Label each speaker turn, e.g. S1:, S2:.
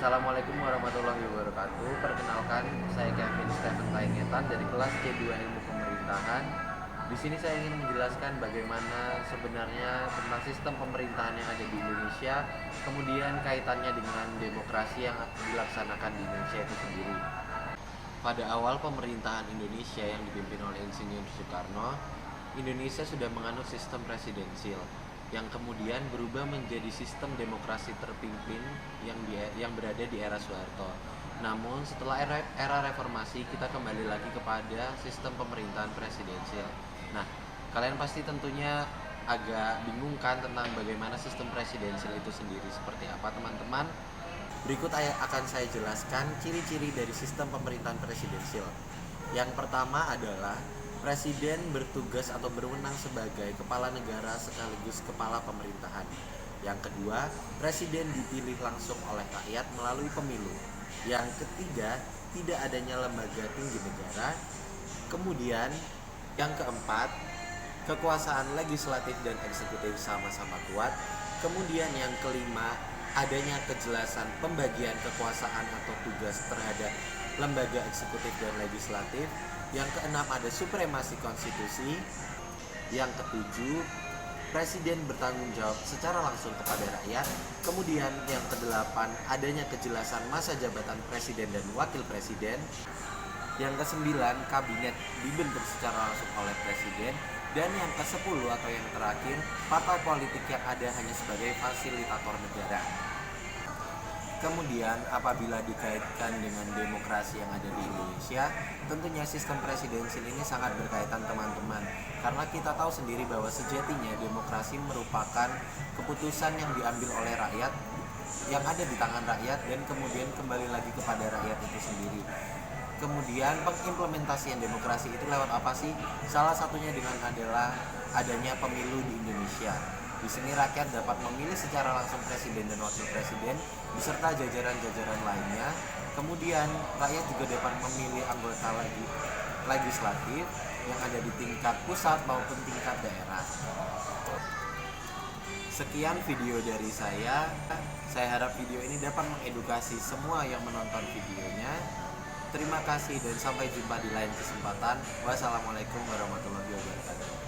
S1: Assalamualaikum warahmatullahi wabarakatuh. Perkenalkan, saya Kevin Stephen Taingetan dari kelas C2 Ilmu Pemerintahan. Di sini saya ingin menjelaskan bagaimana sebenarnya tentang sistem pemerintahan yang ada di Indonesia, kemudian kaitannya dengan demokrasi yang dilaksanakan di Indonesia itu sendiri. Pada awal pemerintahan Indonesia yang dipimpin oleh Insinyur Soekarno, Indonesia sudah menganut sistem presidensil yang kemudian berubah menjadi sistem demokrasi terpimpin yang berada di era Soeharto. Namun setelah era reformasi kita kembali lagi kepada sistem pemerintahan presidensial. Nah, kalian pasti tentunya agak bingung kan tentang bagaimana sistem presidensial itu sendiri seperti apa, teman-teman? Berikut akan saya jelaskan ciri-ciri dari sistem pemerintahan presidensial. Yang pertama adalah presiden bertugas atau berwenang sebagai kepala negara sekaligus kepala pemerintahan. Yang kedua, presiden dipilih langsung oleh rakyat melalui pemilu. Yang ketiga, tidak adanya lembaga tinggi negara. Kemudian, yang keempat, kekuasaan legislatif dan eksekutif sama-sama kuat. Kemudian yang kelima, adanya kejelasan pembagian kekuasaan atau tugas terhadap lembaga eksekutif dan legislatif. Yang keenam, ada supremasi konstitusi. Yang ketujuh, presiden bertanggung jawab secara langsung kepada rakyat. Kemudian yang kedelapan, adanya kejelasan masa jabatan presiden dan wakil presiden. Yang kesembilan, kabinet dibentuk secara langsung oleh presiden. Dan yang ke-10 atau yang terakhir, partai politik yang ada hanya sebagai fasilitator negara. Kemudian apabila dikaitkan dengan demokrasi yang ada di Indonesia, tentunya sistem presidensial ini sangat berkaitan, teman-teman. Karena kita tahu sendiri bahwa sejatinya demokrasi merupakan keputusan yang diambil oleh rakyat, yang ada di tangan rakyat dan kemudian kembali lagi kepada rakyat itu sendiri. Kemudian pengimplementasian demokrasi itu lewat apa sih? Salah satunya adalah adanya pemilu di Indonesia. Di sini rakyat dapat memilih secara langsung presiden dan wakil presiden beserta jajaran-jajaran lainnya. Kemudian rakyat juga dapat memilih anggota legislatif yang ada di tingkat pusat maupun tingkat daerah. Sekian video dari saya. Saya harap video ini dapat mengedukasi semua yang menonton videonya. Terima kasih dan sampai jumpa di lain kesempatan. Wassalamualaikum warahmatullahi wabarakatuh.